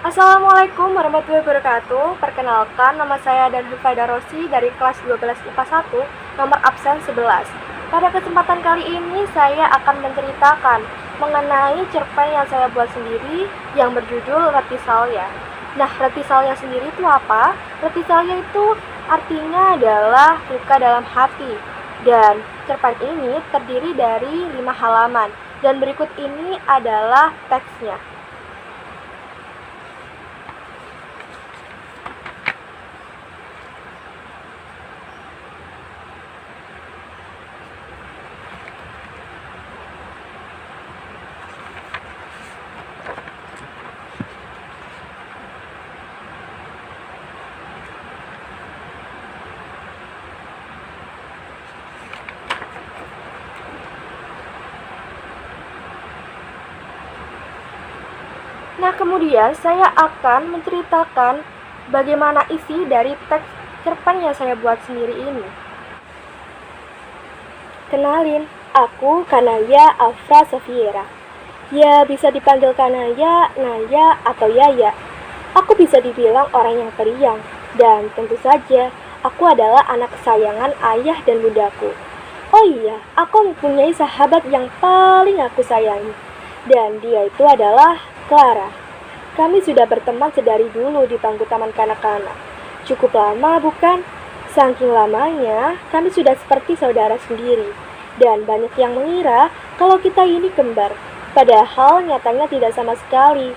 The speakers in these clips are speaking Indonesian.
Assalamualaikum warahmatullahi wabarakatuh. Perkenalkan, nama saya dan Hufaidah Rosi dari kelas 12 IPA 1, nomor absen 11. Pada kesempatan kali ini saya akan menceritakan mengenai cerpen yang saya buat sendiri yang berjudul Reti Salya. Nah, Reti Salya sendiri itu apa? Reti Salya itu artinya adalah luka dalam hati. Dan cerpen ini terdiri dari 5 halaman. Dan berikut ini adalah teksnya. Nah, kemudian saya akan menceritakan bagaimana isi dari teks cerpen yang saya buat sendiri ini. Kenalin, aku Kanaya Afra Safiera. Ya, bisa dipanggil Kanaya, Naya, atau Yaya. Aku bisa dibilang orang yang periang, dan tentu saja aku adalah anak kesayangan ayah dan bundaku. Oh iya, aku mempunyai sahabat yang paling aku sayangi, dan dia itu adalah Clara. Kami sudah berteman sedari dulu di bangku taman kanak-kanak. Cukup lama, bukan? Saking lamanya, kami sudah seperti saudara sendiri. Dan banyak yang mengira kalau kita ini kembar. Padahal nyatanya tidak sama sekali.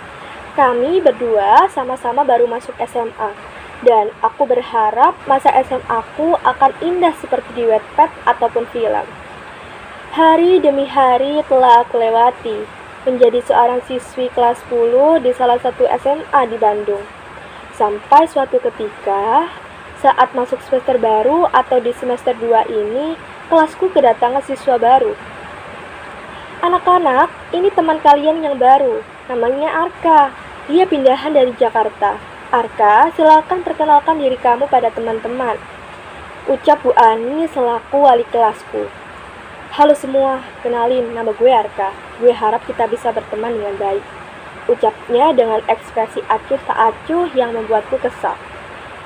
Kami berdua sama-sama baru masuk SMA. Dan aku berharap masa SMA aku akan indah seperti di Wattpad ataupun film. Hari demi hari telah aku lewati menjadi seorang siswi kelas 10 di salah satu SMA di Bandung. Sampai suatu ketika, saat masuk semester baru atau di semester 2 ini, kelasku kedatangan siswa baru. Anak-anak, ini teman kalian yang baru, namanya Arka. Dia pindahan dari Jakarta. Arka, silakan perkenalkan diri kamu pada teman-teman. Ucap Bu Ani selaku wali kelasku. Halo semua, kenalin, nama gue Arka. Gue harap kita bisa berteman dengan baik. Ucapnya dengan ekspresi acuh tak acuh yang membuatku kesal.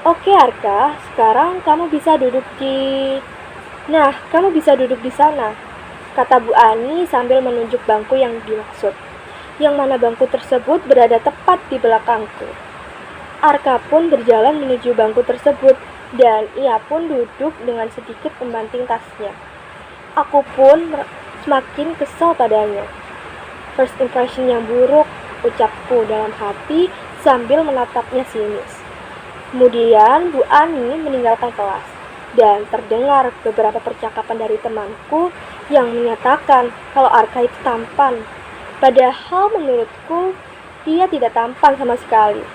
Oke Arka, sekarang kamu bisa duduk di... Nah, kamu bisa duduk di sana, kata Bu Ani sambil menunjuk bangku yang dimaksud. Yang mana bangku tersebut berada tepat di belakangku. Arka pun berjalan menuju bangku tersebut, dan ia pun duduk dengan sedikit membanting tasnya. Aku pun semakin kesal padanya. First impression yang buruk, ucapku dalam hati sambil menatapnya sinis. Kemudian Bu Ani meninggalkan kelas, dan terdengar beberapa percakapan dari temanku yang menyatakan kalau Arka itu tampan. Padahal menurutku, dia tidak tampan sama sekali.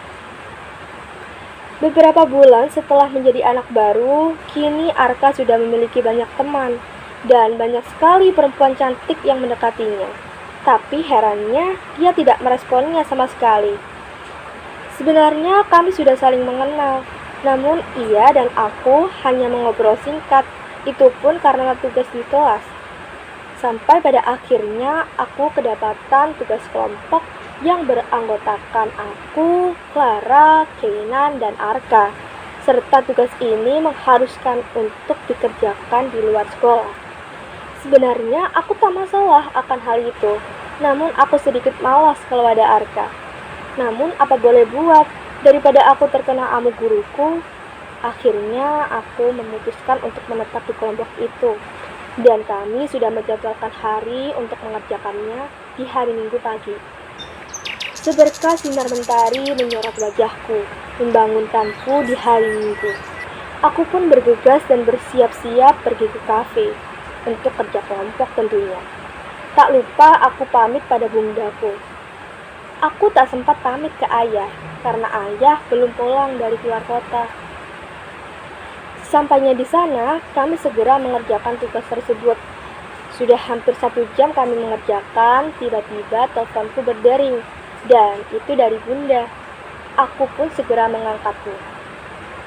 Beberapa bulan setelah menjadi anak baru, kini Arka sudah memiliki banyak teman. Dan banyak sekali perempuan cantik yang mendekatinya. Tapi herannya, dia tidak meresponnya sama sekali. Sebenarnya kami sudah saling mengenal, namun ia dan aku hanya mengobrol singkat, itu pun karena tugas di kelas. Sampai pada akhirnya aku kedapatan tugas kelompok yang beranggotakan aku, Clara, Keinan, dan Arka. Serta tugas ini mengharuskan untuk dikerjakan di luar sekolah. Sebenarnya aku tak masalah akan hal itu, namun aku sedikit malas kalau ada Arka. Namun apa boleh buat, daripada aku terkena amuk guruku, akhirnya aku memutuskan untuk menetap di kelompok itu. Dan kami sudah menjadwalkan hari untuk mengerjakannya di hari Minggu pagi. Seberkas sinar mentari menyorot wajahku, membangunkanku di hari Minggu. Aku pun bergegas dan bersiap-siap pergi ke kafe. Untuk kerja kelompok tentunya. Tak lupa aku pamit pada bundaku. Aku tak sempat pamit ke ayah, karena ayah belum pulang dari luar kota. Sampainya di sana, kami segera mengerjakan tugas tersebut. Sudah hampir 1 jam kami mengerjakan, tiba-tiba teleponku berdering, dan itu dari bunda. Aku pun segera mengangkatnya.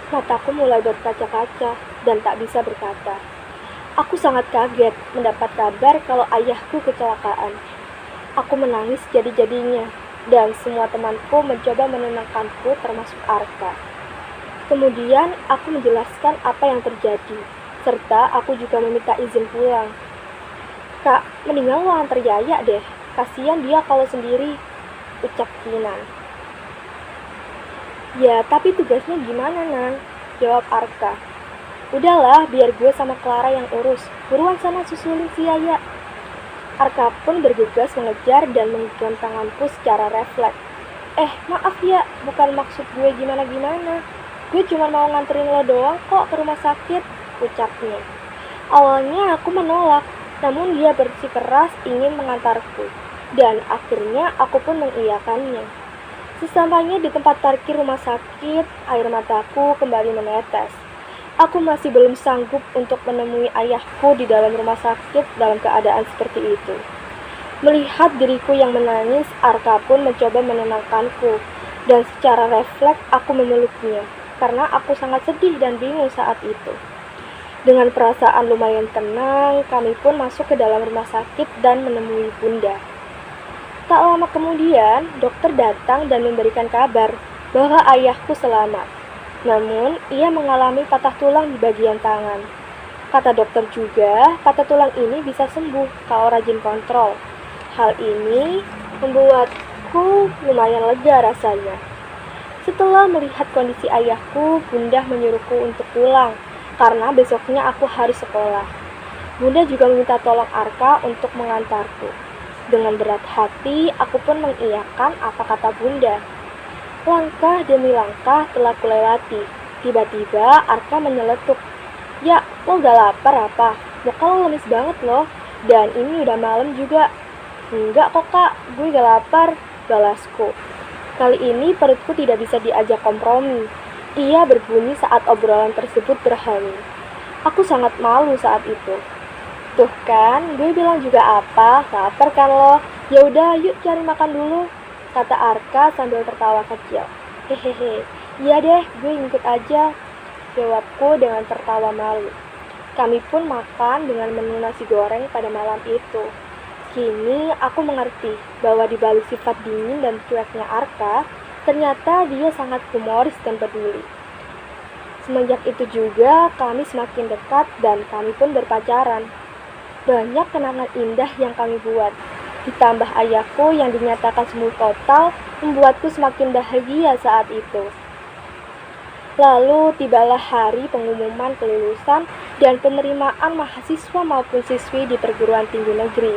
Mataku mulai berkaca-kaca, dan tak bisa berkata. Aku sangat kaget mendapat kabar kalau ayahku kecelakaan. Aku menangis jadi-jadinya. dan semua temanku mencoba menenangkanku termasuk Arka. Kemudian aku menjelaskan apa yang terjadi, serta aku juga meminta izin pulang. "Kak, mendingan lo antar Yaya deh, kasihan dia kalau sendiri," ucap Kinan. "Ya, tapi tugasnya gimana, Nan?" jawab Arka. "Udahlah, biar gue sama Clara yang urus. Buruan sana susulin si Yaya." Arka pun bergegas mengejar dan menggenggam tanganku secara refleks. Maaf ya, bukan maksud gue gimana-gimana. Gue cuma mau nganterin lo doang kok ke rumah sakit," ucapnya. Awalnya aku menolak, namun dia bersikeras ingin mengantarku, dan akhirnya aku pun mengiyakannya. Sesampainya di tempat parkir rumah sakit, air mataku kembali menetes. Aku masih belum sanggup untuk menemui ayahku di dalam rumah sakit dalam keadaan seperti itu. Melihat diriku yang menangis, Arka pun mencoba menenangkanku, dan secara refleks aku memeluknya, karena aku sangat sedih dan bingung saat itu. Dengan perasaan lumayan tenang, kami pun masuk ke dalam rumah sakit dan menemui Bunda. Tak lama kemudian, dokter datang dan memberikan kabar bahwa ayahku selamat. Namun, ia mengalami patah tulang di bagian tangan. Kata dokter juga, patah tulang ini bisa sembuh kalau rajin kontrol. Hal ini membuatku lumayan lega rasanya. Setelah melihat kondisi ayahku, Bunda menyuruhku untuk pulang, karena besoknya aku harus sekolah. Bunda juga meminta tolong Arka untuk mengantarku. Dengan berat hati, aku pun mengiyakan apa kata Bunda. Langkah demi langkah telah kulewati. Tiba-tiba Arka menyeletuk. "Ya, lo gak lapar apa? Muka lo lemes banget loh. Dan ini udah malam juga." "Enggak kok kak, gue gak lapar," balasku. Kali ini perutku tidak bisa diajak kompromi. Ia berbunyi saat obrolan tersebut berhenti. Aku sangat malu saat itu. "Tuh kan, gue bilang juga apa, lapar kan lo? Ya udah, yuk cari makan dulu," kata Arka sambil tertawa kecil. "Hehehe, iya deh, gue ngikut aja," jawabku dengan tertawa malu. Kami pun makan dengan menu nasi goreng pada malam itu. Kini aku mengerti bahwa di balik sifat dingin dan cueknya Arka, ternyata dia sangat humoris dan peduli. Semenjak itu juga kami semakin dekat dan kami pun berpacaran. Banyak kenangan indah yang kami buat. Ditambah ayahku yang dinyatakan sembuh total membuatku semakin bahagia saat itu. Lalu tibalah hari pengumuman kelulusan dan penerimaan mahasiswa maupun siswi di perguruan tinggi negeri.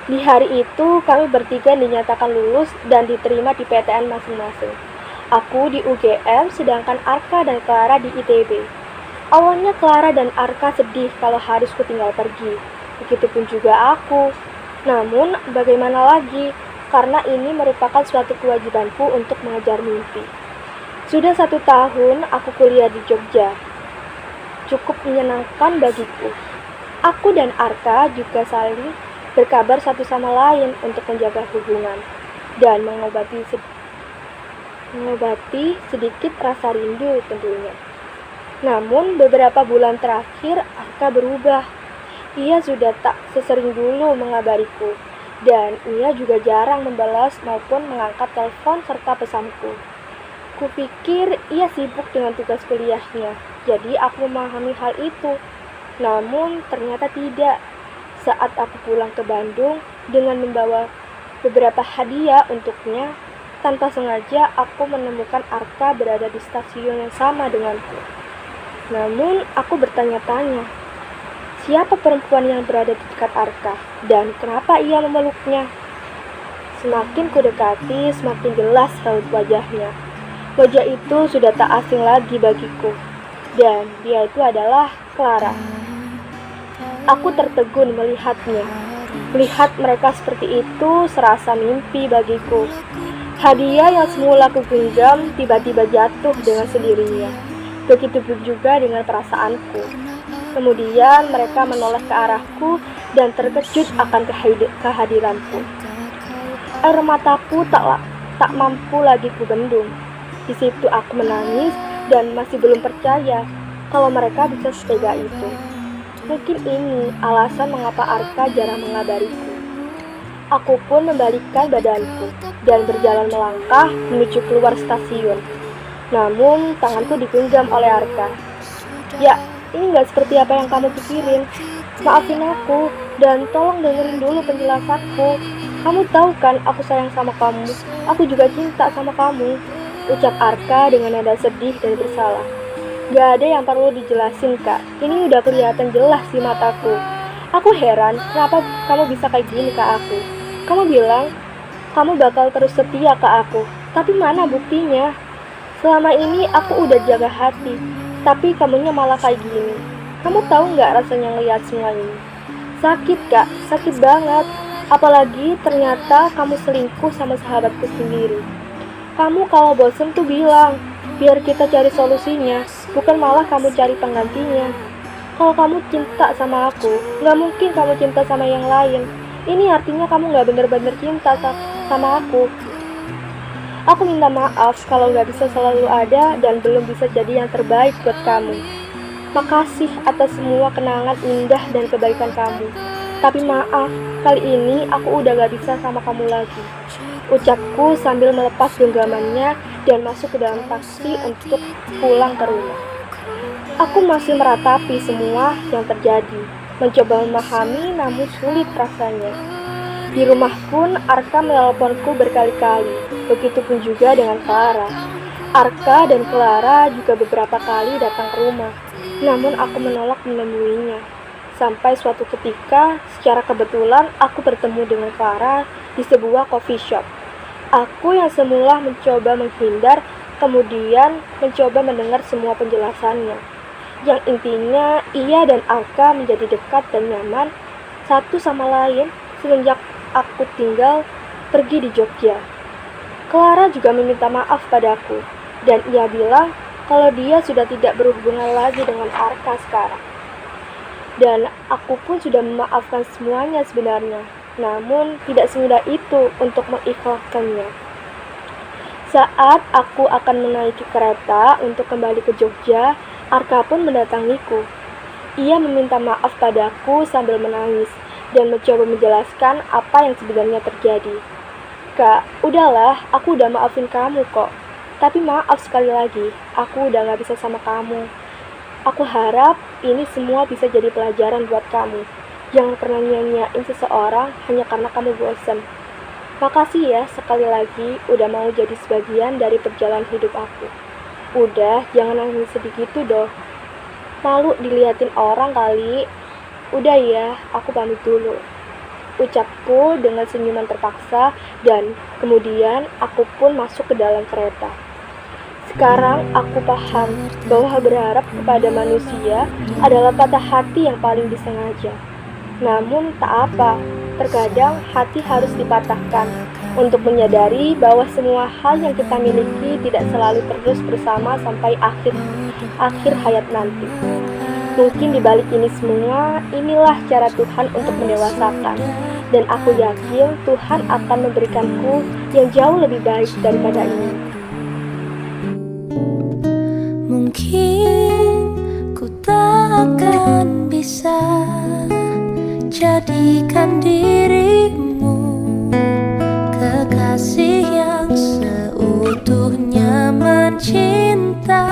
Di hari itu kami bertiga dinyatakan lulus dan diterima di PTN masing-masing. Aku di UGM sedangkan Arka dan Clara di ITB. Awalnya Clara dan Arka sedih kalau harus kutinggal pergi. Begitupun juga aku. Namun, bagaimana lagi? Karena ini merupakan suatu kewajibanku untuk mengejar mimpi. Sudah 1 tahun aku kuliah di Jogja. Cukup menyenangkan bagiku. Aku dan Arka juga saling berkabar satu sama lain untuk menjaga hubungan dan mengobati sedikit rasa rindu tentunya. Namun, beberapa bulan terakhir Arka berubah. Ia sudah tak sesering dulu mengabariku, dan ia juga jarang membalas maupun mengangkat telepon serta pesanku. Kupikir ia sibuk dengan tugas kuliahnya, jadi aku memahami hal itu. Namun ternyata tidak. Saat aku pulang ke Bandung dengan membawa beberapa hadiah untuknya, tanpa sengaja aku menemukan Arka berada di stasiun yang sama denganku. Namun aku bertanya-tanya, siapa perempuan yang berada di dekat Arka dan kenapa ia memeluknya? Semakin kudekati, semakin jelas raut wajahnya. Wajah itu sudah tak asing lagi bagiku, dan dia itu adalah Clara. Aku tertegun melihatnya. Melihat mereka seperti itu serasa mimpi bagiku. Hadiah yang semula kugenggam tiba-tiba jatuh dengan sendirinya. Begitupun juga dengan perasaanku. Kemudian mereka menoleh ke arahku dan terkejut akan kehadiranku. Air mataku tak mampu lagi kubendung. Di situ aku menangis dan masih belum percaya kalau mereka bisa setega itu. Mungkin ini alasan mengapa Arka jarang mengabariku. Aku pun membalikkan badanku dan berjalan melangkah menuju keluar stasiun. Namun, tanganku digenggam oleh Arka. Ya, ini gak seperti apa yang kamu pikirin. Maafin aku, dan tolong dengerin dulu penjelasanku. Kamu tahu kan aku sayang sama kamu. Aku juga cinta sama kamu, ucap Arka dengan nada sedih dan bersalah. Gak ada yang perlu dijelasin, Kak. Ini udah kelihatan jelas di mataku. Aku heran, kenapa kamu bisa kayak gini ke aku. Kamu bilang, kamu bakal terus setia ke aku. Tapi mana buktinya? Selama ini aku udah jaga hati, tapi kamunya malah kayak gini. Kamu tahu gak rasanya ngeliat semua ini? Sakit, Kak. Sakit banget. Apalagi ternyata kamu selingkuh sama sahabatku sendiri. Kamu kalau bosen tuh bilang, biar kita cari solusinya, bukan malah kamu cari penggantinya. Kalau kamu cinta sama aku, gak mungkin kamu cinta sama yang lain. Ini artinya kamu gak bener-bener cinta sama aku. Aku minta maaf kalau gak bisa selalu ada dan belum bisa jadi yang terbaik buat kamu. Makasih atas semua kenangan indah dan kebaikan kamu. Tapi maaf, kali ini aku udah gak bisa sama kamu lagi, ucapku sambil melepas genggamannya dan masuk ke dalam taksi untuk pulang ke rumah. Aku masih meratapi semua yang terjadi, mencoba memahami namun sulit rasanya. Di rumah pun Arka menelponku berkali-kali, begitupun juga dengan Clara. Arka dan Clara juga beberapa kali datang ke rumah, namun aku menolak menemuinya. Sampai suatu ketika, secara kebetulan aku bertemu dengan Clara di sebuah coffee shop. Aku yang semula mencoba menghindar, kemudian mencoba mendengar semua penjelasannya. Yang intinya, ia dan Arka menjadi dekat dan nyaman satu sama lain semenjak aku tinggal pergi di Jogja. Clara juga meminta maaf padaku, dan ia bilang kalau dia sudah tidak berhubungan lagi dengan Arka sekarang. Dan aku pun sudah memaafkan semuanya sebenarnya, namun tidak semudah itu untuk mengikhlaskannya. Saat aku akan menaiki kereta untuk kembali ke Jogja, Arka pun mendatangiku. Ia meminta maaf padaku sambil menangis dan mencoba menjelaskan apa yang sebenarnya terjadi. Kak, udahlah, aku udah maafin kamu kok. Tapi maaf sekali lagi, aku udah gak bisa sama kamu. Aku harap ini semua bisa jadi pelajaran buat kamu. Jangan pernah nyanyain seseorang hanya karena kamu bosan. Makasih ya sekali lagi udah mau jadi sebagian dari perjalanan hidup aku. Udah, jangan nangis sedih gitu dong. Malu diliatin orang kali. Udah ya, aku pamit dulu, ucapku dengan senyuman terpaksa, dan kemudian aku pun masuk ke dalam kereta. Sekarang aku paham bahwa berharap kepada manusia adalah patah hati yang paling disengaja. Namun tak apa, terkadang hati harus dipatahkan untuk menyadari bahwa semua hal yang kita miliki tidak selalu terus bersama sampai akhir hayat nanti. Mungkin di balik ini semua, inilah cara Tuhan untuk mendewasakan. Dan aku yakin Tuhan akan memberikanku yang jauh lebih baik daripada ini. Mungkin ku tak akan bisa jadikan dirimu kekasih yang seutuhnya mencinta.